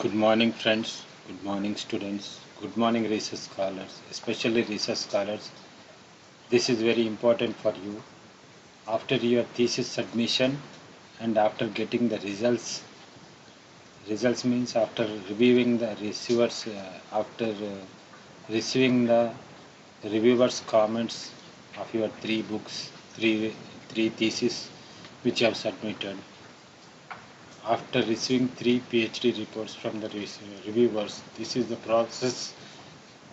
Good morning, friends. Good morning, students. Good morning, research scholars, especially research scholars. This is very important for you. After your thesis submission and after getting the results means after reviewing the receivers, after receiving the reviewers' comments of your three books, three theses which you have submitted. After receiving three Ph.D. reports from the reviewers, this is the process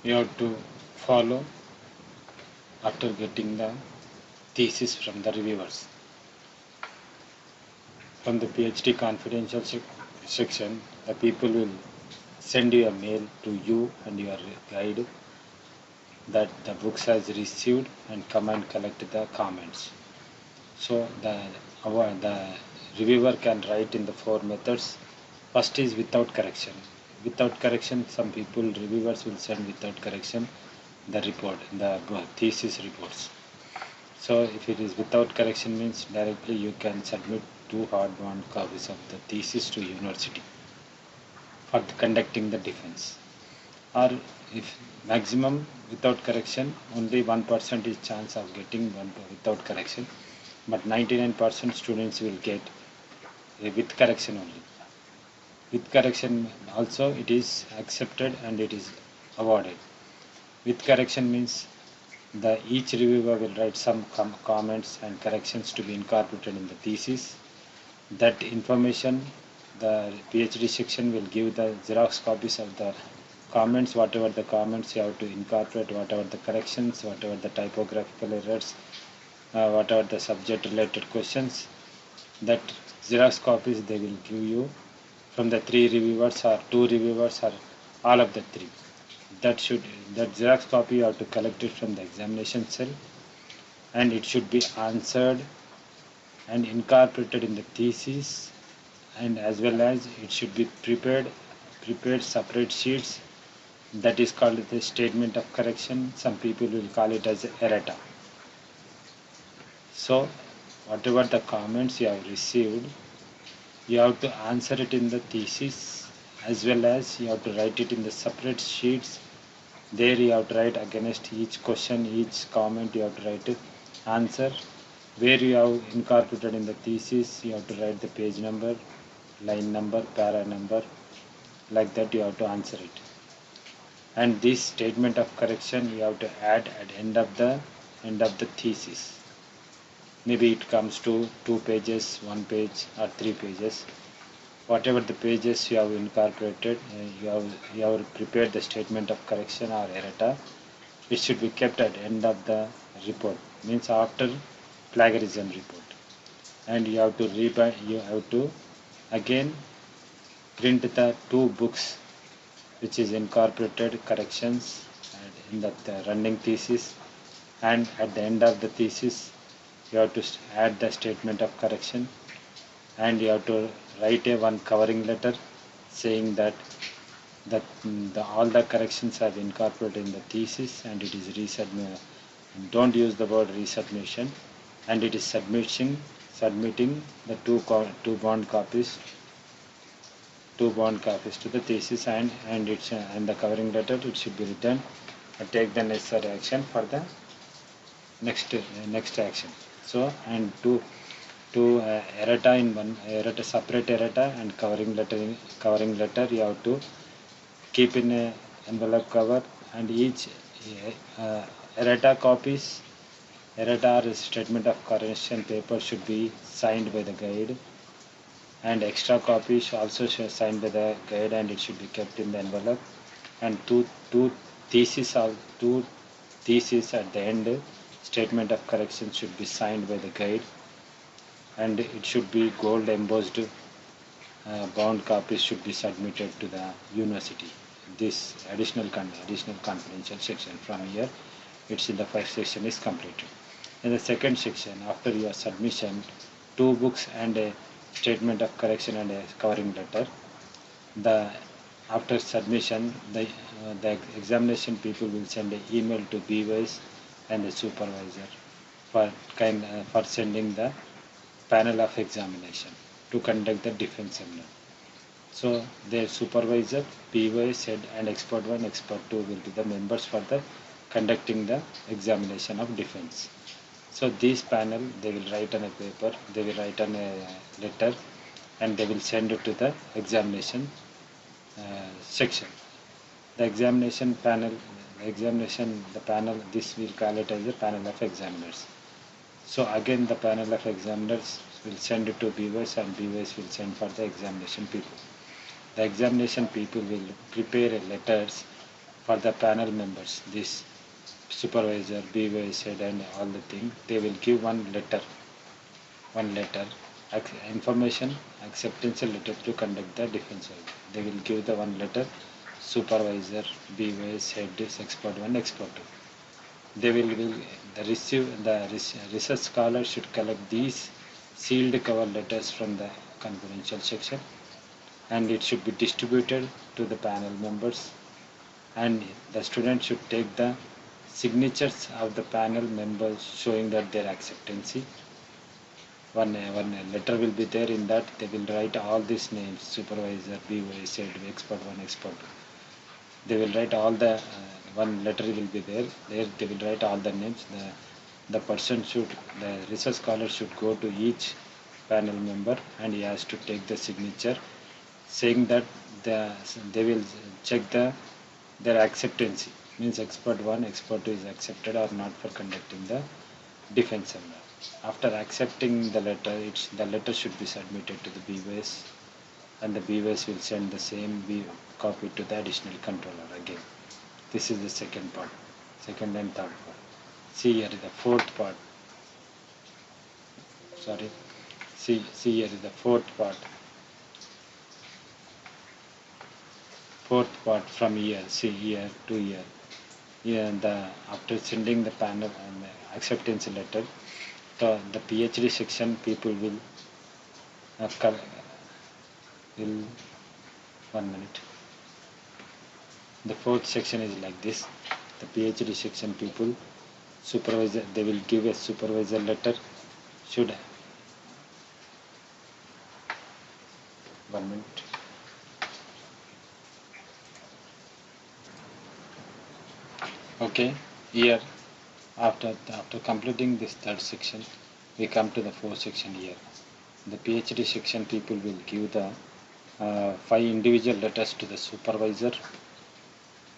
you have to follow after getting the thesis from the reviewers. From the PhD confidential section, the people will send you a mail to you and your guide that the books has received and come and collect the comments. So the reviewer can write in the four methods. First is without correction. Without correction, some people reviewers will send without correction the report, the thesis reports. So if it is without correction means directly you can submit two hardbound copies of the thesis to university for conducting the defense. Or if maximum without correction, only 1% is chance of getting one without correction, but 99% students will get with correction only. With correction also it is accepted and it is awarded. With correction means each reviewer will write some comments and corrections to be incorporated in the thesis. That information, the PhD section will give the Xerox copies of the comments, whatever the comments you have to incorporate, whatever the corrections, whatever the typographical errors, whatever the subject related questions. That Xerox copies they will give you from the three reviewers or two reviewers or all of the three. That Xerox copy you have to collect it from the examination cell and it should be answered and incorporated in the thesis, and as well as it should be prepared separate sheets, that is called the statement of correction. Some people will call it as errata. So whatever the comments you have received, you have to answer it in the thesis, as well as you have to write it in the separate sheets. There you have to write against each question, each comment you have to write answer. Where you have incorporated in the thesis, you have to write the page number, line number, para number, like that you have to answer it. And this statement of correction you have to add at end of the thesis. Maybe it comes to 2 pages, 1 page or 3 pages. Whatever the pages you have incorporated, you have prepared the statement of correction or errata. It should be kept at end of the report, means after plagiarism report. And you have to again print the two books which is incorporated corrections in the running thesis, and at the end of the thesis you have to add the statement of correction, and you have to write one covering letter saying that all the corrections are incorporated in the thesis and it is resubmitted. Don't use the word resubmission, and it is submitting the two bound copies to the thesis, and the covering letter it should be written and take the necessary action for the next action. So, and two errata in one errata, separate errata and covering letter you have to keep in a envelope cover, and each errata or statement of correction paper should be signed by the guide, and extra copies also signed by the guide, and it should be kept in the envelope. And two theses at the end, statement of correction should be signed by the guide, and it should be gold embossed bound copies should be submitted to the university. This additional confidential section from here, it's in the first section is completed. In the second section, after your submission, two books and a statement of correction and a covering letter, after submission the examination people will send an email to BYs and the supervisor for sending the panel of examination to conduct the defense seminar. So their supervisor, POS head and expert 1, expert 2 will be the members for the conducting the examination of defense. So this panel, they will write on a paper, they will write on a letter, and they will send it to the examination section. The examination panel, the panel, this we'll call it as a panel of examiners. So again, the panel of examiners will send it to BOS, and BOS will send for the examination people. The examination people will prepare letters for the panel members. This supervisor, BOS head, and all the thing. They will give one letter, information acceptance letter to conduct the defense. They will give the one letter, supervisor, BOS head, expert 1, expert 2. They will the research scholar should collect these sealed cover letters from the confidential section, and it should be distributed to the panel members, and the student should take the signatures of the panel members showing that their acceptance. One letter will be there. In that they will write all these names: supervisor, BOS head, expert 1, expert 2. They will write all the one letter will be there. There they will write all the names. The research scholar should go to each panel member, and he has to take the signature, saying that they will check their acceptance. Means expert 1, expert 2 is accepted or not for conducting the defense seminar. After accepting the letter, the letter should be submitted to the BOS, and the BOS will send the same copy to the additional controller again. This is the second part, second and third part. See here is the fourth part. Sorry. See here is the fourth part. Fourth part from here. See here to here. Here after sending the panel and acceptance letter, the PhD section people will 1 minute. The fourth section is like this. The PhD section people, supervisor, they will give a supervisor letter. Should 1 minute. Okay, here after completing this third section, we come to the fourth section here. The PhD section people will give the 5 individual letters to the supervisor,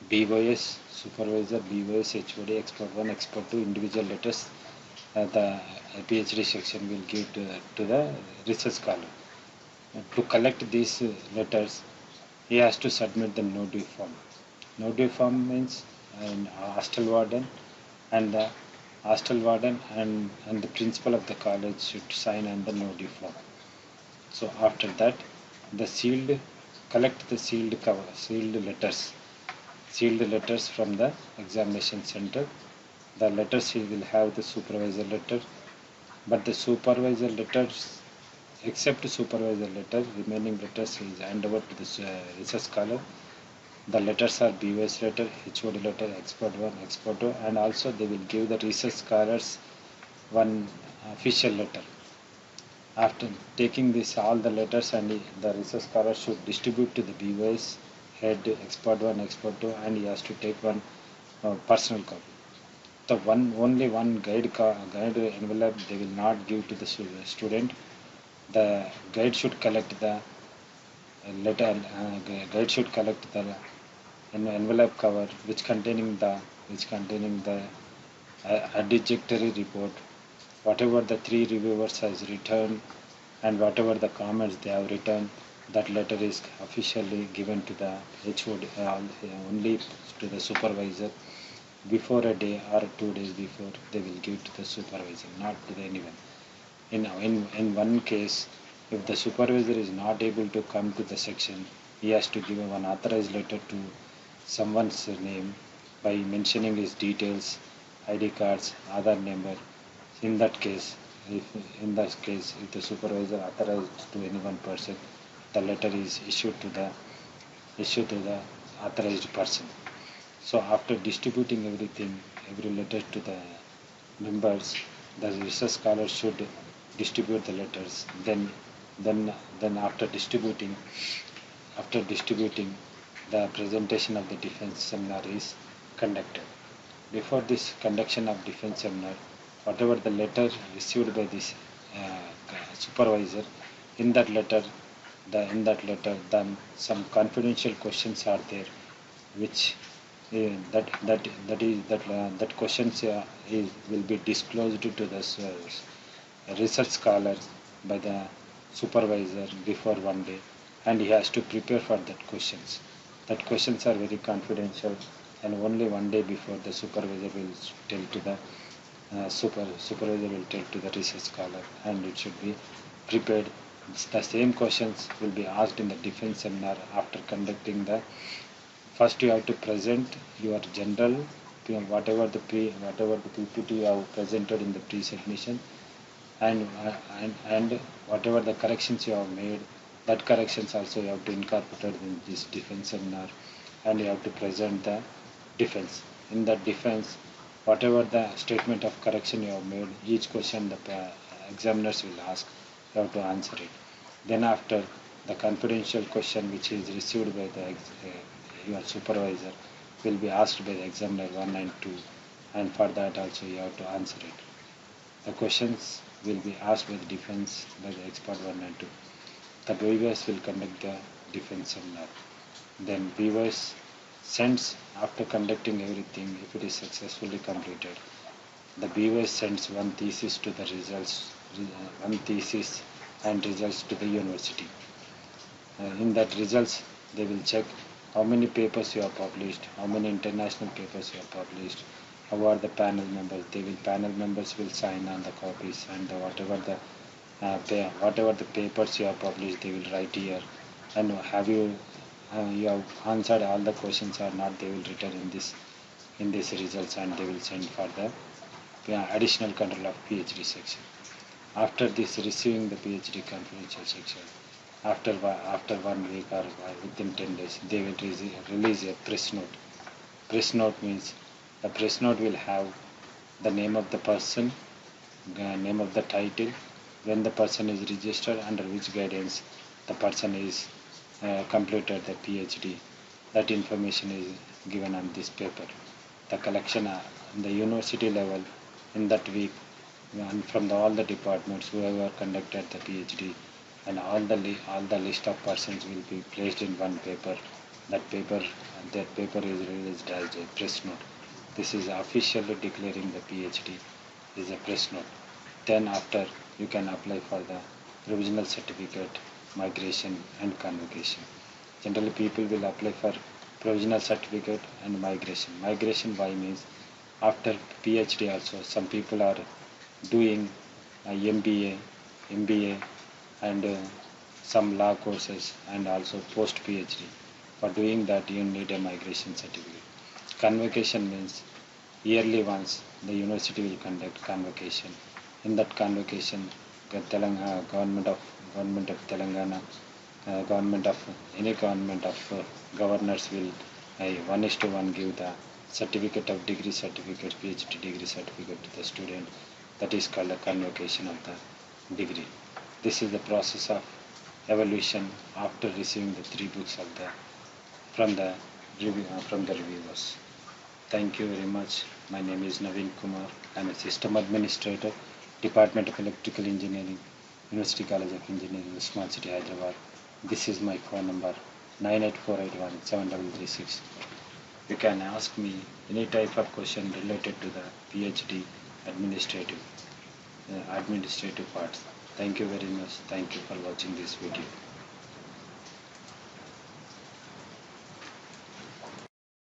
BOS, supervisor, BOS, HOD, expert 1, expert 2, individual letters. The PhD section will give to the research scholar. To collect these letters, he has to submit the no-due form. No-due form means hostel warden and the and the principal of the college should sign on the no-due form. So after that, collect the sealed letters from the examination center. The letters he will have the supervisor letter, but the supervisor letters, except supervisor letter, remaining letters is hand over to the research scholar. The letters are BOS letter, HOD letter, expert 1, expert 2, and also they will give the research scholars one official letter. After taking all the letters, and the research scholar should distribute to the BOS head, expert 1, expert 2, and he has to take one personal copy. The only one guide envelope they will not give to the student. The guide should collect the envelope cover which containing the adjudicatory report, whatever the 3 reviewers has written and whatever the comments they have written. That letter is officially given to the HOD, only to the supervisor. Before a day or 2 days before, they will give to the supervisor, not to anyone. In one case, if the supervisor is not able to come to the section, he has to give one authorized letter to someone's name by mentioning his details, ID cards, Aadhaar number. In that case, if the supervisor authorized to any one person, the letter is issued to the authorized person. So after distributing every letter to the members, the research scholar should distribute the letters. Then after distributing, after distributing, the presentation of the defense seminar is conducted. Before this conduction of defense seminar, whatever the letter received by this supervisor, in that letter, then some confidential questions are there, which that questions will be disclosed to the research scholar by the supervisor before one day, and he has to prepare for that questions. That questions are very confidential, and only one day before the supervisor will tell to the supervisor will tell to the research scholar, and it should be prepared. The same questions will be asked in the defense seminar after conducting the. First, you have to present your general, whatever the PPT you have presented in the pre-submission, and whatever the corrections you have made, that corrections also you have to incorporate in this defense seminar, and you have to present the defense. In that defense, whatever the statement of correction you have made, each question the examiners will ask, you have to answer it. Then after, the confidential question which is received by the your supervisor will be asked by the examiner 1 and 2, and for that also you have to answer it. The questions will be asked by the defense by the expert 1 and 2. The viewers will conduct the defense seminar. Then viewers sends, after conducting everything, if it is successfully completed, the viewers sends one thesis to the results, one thesis and results to the university. In that results, they will check how many papers you have published, how many international papers you have published, how are the panel members. Panel members will sign on the copies, and whatever the papers you have published, they will write here. And have you have answered all the questions or not, they will return in this results, and they will send for the additional control of PhD section. After this, receiving the PhD confidential section, after 1 week or within 10 days, they will release a press note. Press note means the press note will have the name of the person, the name of the title, when the person is registered, under which guidance the person is completed the PhD. That information is given on this paper. The collection the university level in that week, and from all the departments whoever conducted the PhD, and all the list of persons will be placed in one paper. That paper is released as a press note. This is officially declaring the PhD is a press note. Then after, you can apply for the provisional certificate, migration and convocation. Generally people will apply for provisional certificate and migration. Migration why means, after PhD also some people are doing MBA and some law courses, and also post PhD. For doing that, you need a migration certificate. Convocation means yearly once the university will conduct convocation. In that convocation, the government of Telangana, government of governors will 1:1 give the certificate of degree certificate, PhD degree certificate to the student. That is called a convocation of the degree. This is the process of evaluation after receiving the 3 books of from the reviewers. Thank you very much. My name is Naveen Kumar. I am a system administrator, Department of Electrical Engineering, University College of Engineering, Smart City, Hyderabad. This is my phone number 98481-7336. You can ask me any type of question related to the PhD administrative parts. Thank you very much. Thank you for watching this video.